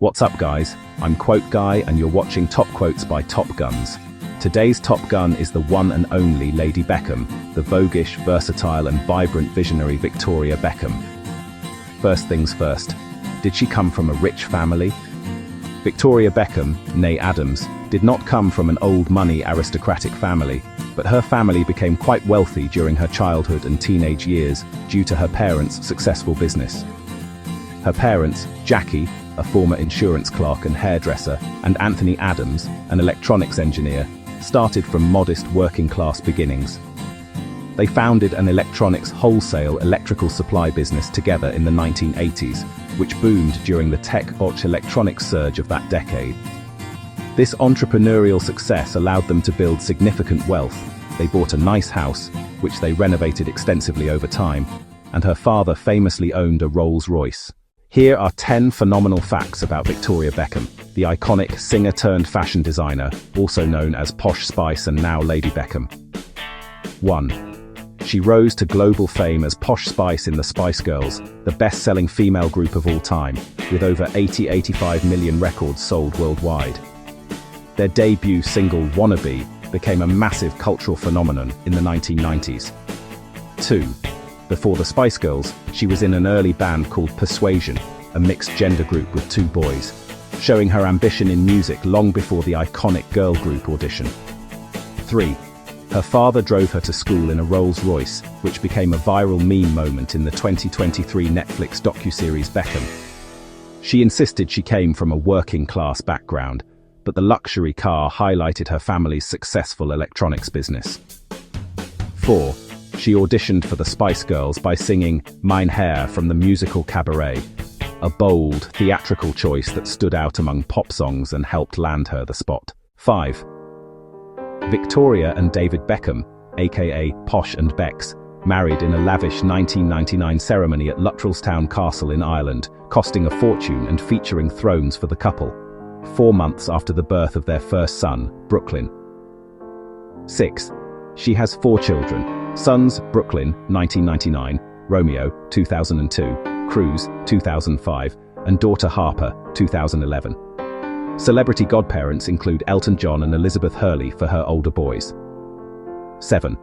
What's up, guys? I'm Quote Guy, and you're watching Top Quotes by Top Guns. Today's Top Gun is the one and only Lady Beckham, the voguish, versatile and vibrant visionary Victoria Beckham. First things first, did she come from a rich family? Victoria Beckham, née Adams, did not come from an old-money aristocratic family, but her family became quite wealthy during her childhood and teenage years due to her parents' successful business. Her parents, Jackie, a former insurance clerk and hairdresser, and Anthony Adams, an electronics engineer, started from modest working-class beginnings. They founded an electronics wholesale electrical supply business together in the 1980s, which boomed during the tech-Posh electronics surge of that decade. This entrepreneurial success allowed them to build significant wealth. They bought a nice house, which they renovated extensively over time, and her father famously owned a Rolls-Royce. Here are 10 phenomenal facts about Victoria Beckham, the iconic singer-turned-fashion designer, also known as Posh Spice and now Lady Beckham. 1. She rose to global fame as Posh Spice in the Spice Girls, the best-selling female group of all time, with over 85 million records sold worldwide. Their debut single, Wannabe, became a massive cultural phenomenon in the 1990s. 2. Before the Spice Girls, she was in an early band called Persuasion, a mixed-gender group with 2 boys, showing her ambition in music long before the iconic girl group audition. 3. Her father drove her to school in a Rolls-Royce, which became a viral meme moment in the 2023 Netflix docuseries Beckham. She insisted she came from a working-class background, but the luxury car highlighted her family's successful electronics business. 4. She auditioned for the Spice Girls by singing Mein Herr from the musical Cabaret, a bold, theatrical choice that stood out among pop songs and helped land her the spot. 5. Victoria and David Beckham, aka Posh and Becks, married in a lavish 1999 ceremony at Luttrellstown Castle in Ireland, costing a fortune and featuring thrones for the couple, 4 months after the birth of their first son, Brooklyn. 6. She has 4 children. Sons, Brooklyn, 1999, Romeo, 2002, Cruz, 2005, and daughter Harper, 2011. Celebrity godparents include Elton John and Elizabeth Hurley for her older boys. 7.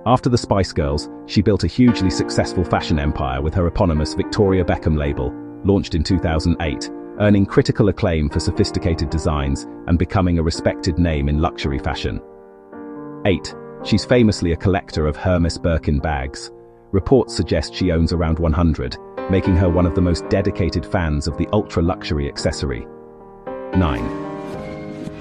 After the Spice Girls, she built a hugely successful fashion empire with her eponymous Victoria Beckham label, launched in 2008, earning critical acclaim for sophisticated designs and becoming a respected name in luxury fashion. 8. She's famously a collector of Hermes Birkin bags. Reports suggest she owns around 100, making her one of the most dedicated fans of the ultra-luxury accessory. 9.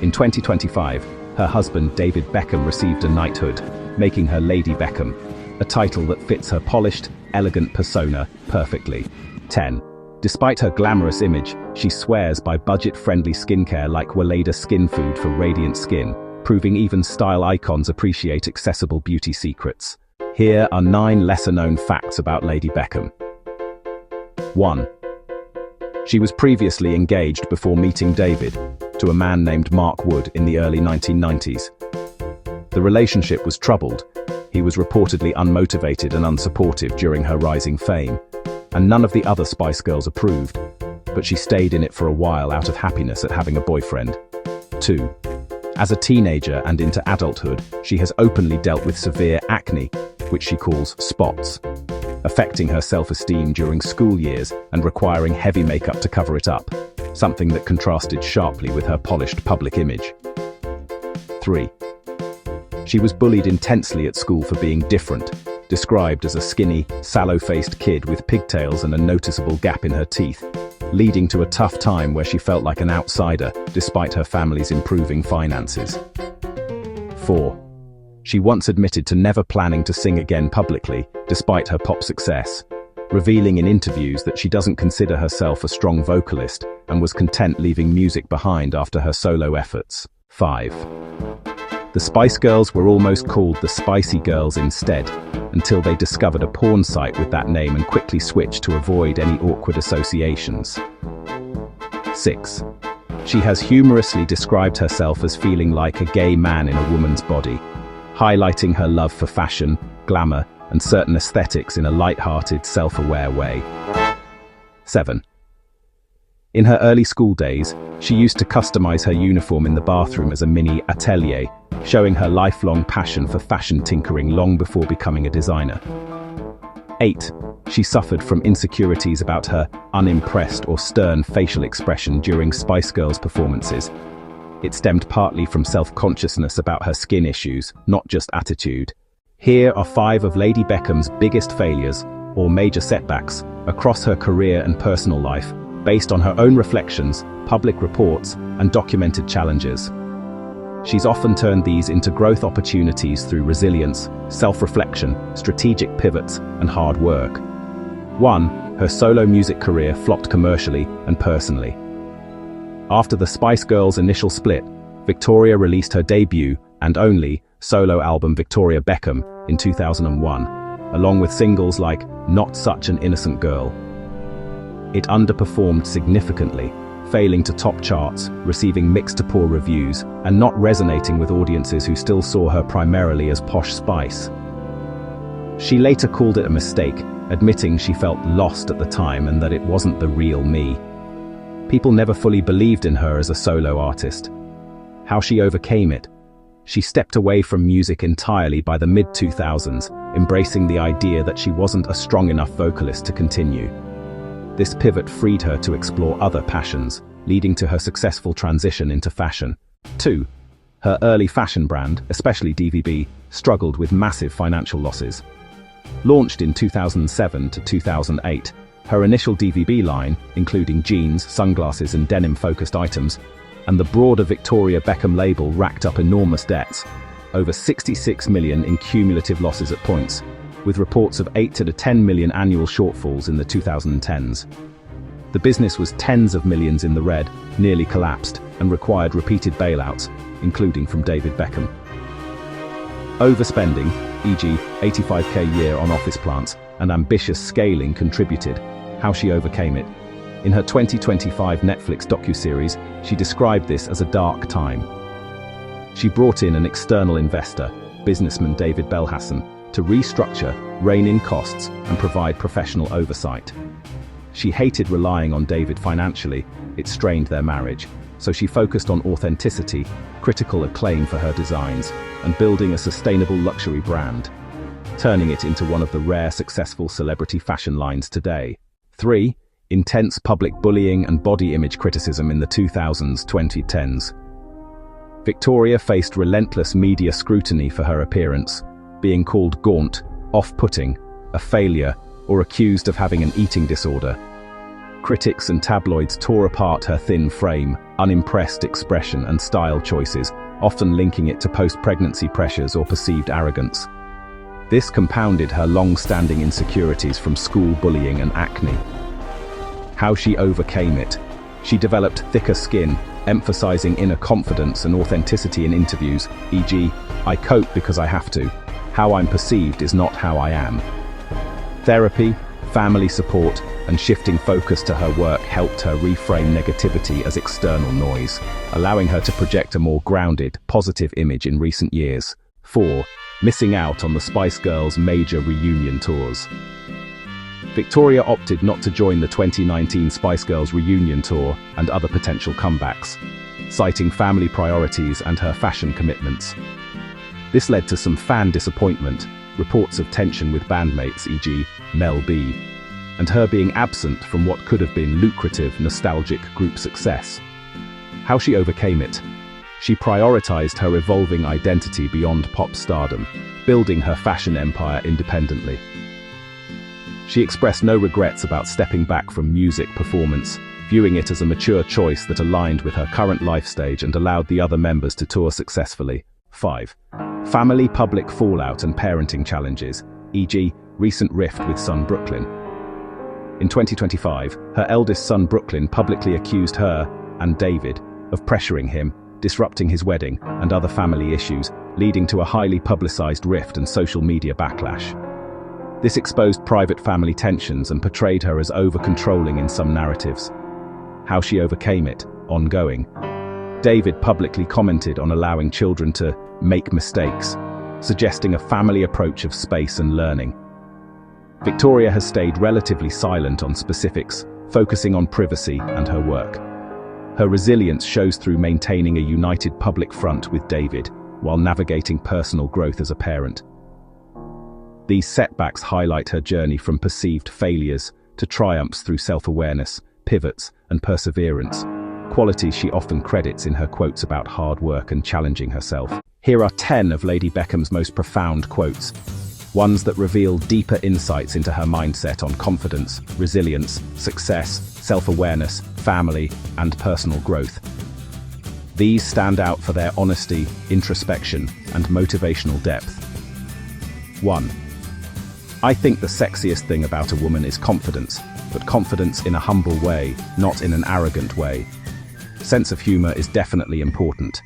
In 2025, her husband David Beckham received a knighthood, making her Lady Beckham, a title that fits her polished, elegant persona perfectly. 10. Despite her glamorous image, she swears by budget-friendly skincare like Weleda Skin Food for radiant skin, proving even style icons appreciate accessible beauty secrets. Here are 9 lesser-known facts about Lady Beckham. 1. She was previously engaged before meeting David to a man named Mark Wood in the early 1990s. The relationship was troubled. He was reportedly unmotivated and unsupportive during her rising fame, and none of the other Spice Girls approved, but she stayed in it for a while out of happiness at having a boyfriend. 2. As a teenager and into adulthood, she has openly dealt with severe acne, which she calls spots, affecting her self-esteem during school years and requiring heavy makeup to cover it up, something that contrasted sharply with her polished public image. 3. She was bullied intensely at school for being different, described as a skinny, sallow-faced kid with pigtails and a noticeable gap in her teeth, leading to a tough time where she felt like an outsider despite her family's improving finances. 4. She once admitted to never planning to sing again publicly, despite her pop success, revealing in interviews that she doesn't consider herself a strong vocalist and was content leaving music behind after her solo efforts. 5. The Spice Girls were almost called the Spicy Girls instead, until they discovered a porn site with that name and quickly switched to avoid any awkward associations. 6. She has humorously described herself as feeling like a gay man in a woman's body, highlighting her love for fashion, glamour, and certain aesthetics in a light-hearted, self-aware way. 7. In her early school days, she used to customize her uniform in the bathroom as a mini atelier, showing her lifelong passion for fashion tinkering long before becoming a designer. 8. She suffered from insecurities about her unimpressed or stern facial expression during Spice Girls performances. It stemmed partly from self-consciousness about her skin issues, not just attitude. Here are 5 of Lady Beckham's biggest failures, or major setbacks, across her career and personal life, based on her own reflections, public reports, and documented challenges. She's often turned these into growth opportunities through resilience, self-reflection, strategic pivots, and hard work. 1. Her solo music career flopped commercially and personally. After the Spice Girls' initial split, Victoria released her debut, and only, solo album Victoria Beckham in 2001, along with singles like Not Such an Innocent Girl. It underperformed significantly, failing to top charts, receiving mixed to poor reviews, and not resonating with audiences who still saw her primarily as Posh Spice. She later called it a mistake, admitting she felt lost at the time and that it wasn't the real me. People never fully believed in her as a solo artist. How she overcame it? She stepped away from music entirely by the mid-2000s, embracing the idea that she wasn't a strong enough vocalist to continue. This pivot freed her to explore other passions, leading to her successful transition into fashion. 2. Her early fashion brand, especially DVB, struggled with massive financial losses. Launched in 2007 to 2008, her initial DVB line, including jeans, sunglasses and denim-focused items, and the broader Victoria Beckham label racked up enormous debts, over 66 million in cumulative losses at points, with reports of 8 to 10 million annual shortfalls in the 2010s. The business was tens of millions in the red, nearly collapsed, and required repeated bailouts, including from David Beckham. Overspending, e.g. $85K a year on office plants, and ambitious scaling contributed. How she overcame it. In her 2025 Netflix docuseries, she described this as a dark time. She brought in an external investor, businessman David Belhassan, to restructure, rein in costs, and provide professional oversight. She hated relying on David financially, it strained their marriage, so she focused on authenticity, critical acclaim for her designs, and building a sustainable luxury brand, turning it into one of the rare successful celebrity fashion lines today. 3. Intense public bullying and body image criticism in the 2010s. Victoria faced relentless media scrutiny for her appearance, being called gaunt, off-putting, a failure, or accused of having an eating disorder. Critics and tabloids tore apart her thin frame, unimpressed expression and style choices, often linking it to post-pregnancy pressures or perceived arrogance. This compounded her long-standing insecurities from school bullying and acne. How she overcame it. She developed thicker skin, emphasizing inner confidence and authenticity in interviews, e.g., "I cope because I have to. How I'm perceived is not how I am." Therapy, family support, and shifting focus to her work helped her reframe negativity as external noise, allowing her to project a more grounded, positive image in recent years. 4. Missing out on the Spice Girls' major reunion tours. Victoria opted not to join the 2019 Spice Girls reunion tour and other potential comebacks, citing family priorities and her fashion commitments. This led to some fan disappointment, reports of tension with bandmates, e.g. Mel B, and her being absent from what could have been lucrative, nostalgic group success. How she overcame it. She prioritized her evolving identity beyond pop stardom, building her fashion empire independently. She expressed no regrets about stepping back from music performance, viewing it as a mature choice that aligned with her current life stage and allowed the other members to tour successfully. 5. Family public fallout and parenting challenges, e.g. recent rift with son Brooklyn. In 2025, her eldest son Brooklyn publicly accused her, and David, of pressuring him, disrupting his wedding, and other family issues, leading to a highly publicized rift and social media backlash. This exposed private family tensions and portrayed her as over-controlling in some narratives. How she overcame it, ongoing. David publicly commented on allowing children to make mistakes, suggesting a family approach of space and learning. Victoria has stayed relatively silent on specifics, focusing on privacy and her work. Her resilience shows through maintaining a united public front with David, while navigating personal growth as a parent. These setbacks highlight her journey from perceived failures to triumphs through self-awareness, pivots, and perseverance, qualities she often credits in her quotes about hard work and challenging herself. Here are 10 of Lady Beckham's most profound quotes, ones that reveal deeper insights into her mindset on confidence, resilience, success, self-awareness, family, and personal growth. These stand out for their honesty, introspection, and motivational depth. 1. I think the sexiest thing about a woman is confidence, but confidence in a humble way, not in an arrogant way. Sense of humor is definitely important,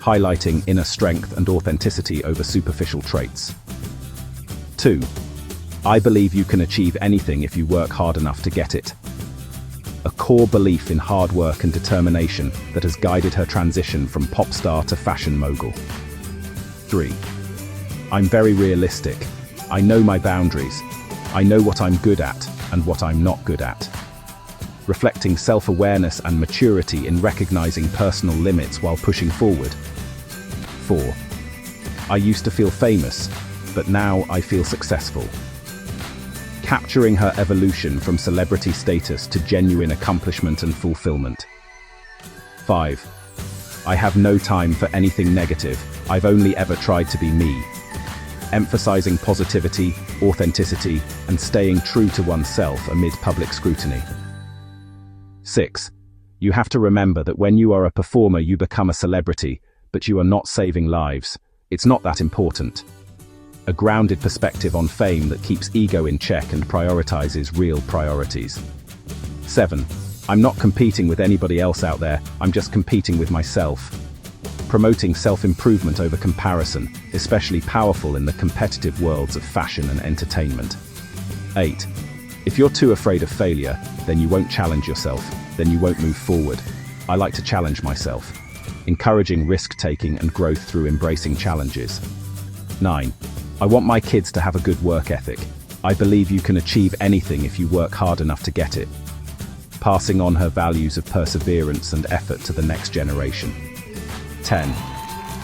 highlighting inner strength and authenticity over superficial traits. 2. I believe you can achieve anything if you work hard enough to get it. A core belief in hard work and determination that has guided her transition from pop star to fashion mogul. 3. I'm very realistic. I know my boundaries. I know what I'm good at and what I'm not good at. Reflecting self-awareness and maturity in recognizing personal limits while pushing forward. 4. I used to feel famous, but now I feel successful. Capturing her evolution from celebrity status to genuine accomplishment and fulfillment. 5. I have no time for anything negative. I've only ever tried to be me. Emphasizing positivity, authenticity, and staying true to oneself amid public scrutiny. 6. You have to remember that when you are a performer, you become a celebrity, but you are not saving lives. It's not that important. A grounded perspective on fame that keeps ego in check and prioritizes real priorities. 7. I'm not competing with anybody else out there, I'm just competing with myself. Promoting self-improvement over comparison, especially powerful in the competitive worlds of fashion and entertainment. 8. If you're too afraid of failure, then you won't challenge yourself, then you won't move forward. I like to challenge myself, encouraging risk-taking and growth through embracing challenges. 9. I want my kids to have a good work ethic. I believe you can achieve anything if you work hard enough to get it. Passing on her values of perseverance and effort to the next generation. 10.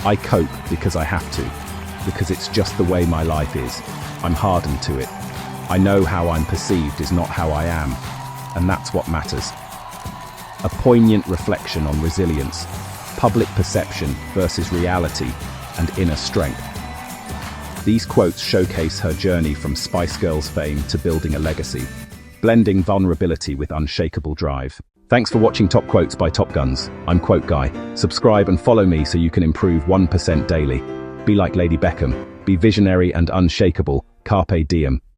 I cope because I have to, because it's just the way my life is. I'm hardened to it. I know how I'm perceived is not how I am, and that's what matters. A poignant reflection on resilience, public perception versus reality, and inner strength. These quotes showcase her journey from Spice Girls fame to building a legacy, blending vulnerability with unshakable drive. Thanks for watching Top Quotes by Top Guns. I'm Quote Guy. Subscribe and follow me so you can improve 1% daily. Be like Lady Beckham. Be visionary and unshakable. Carpe diem.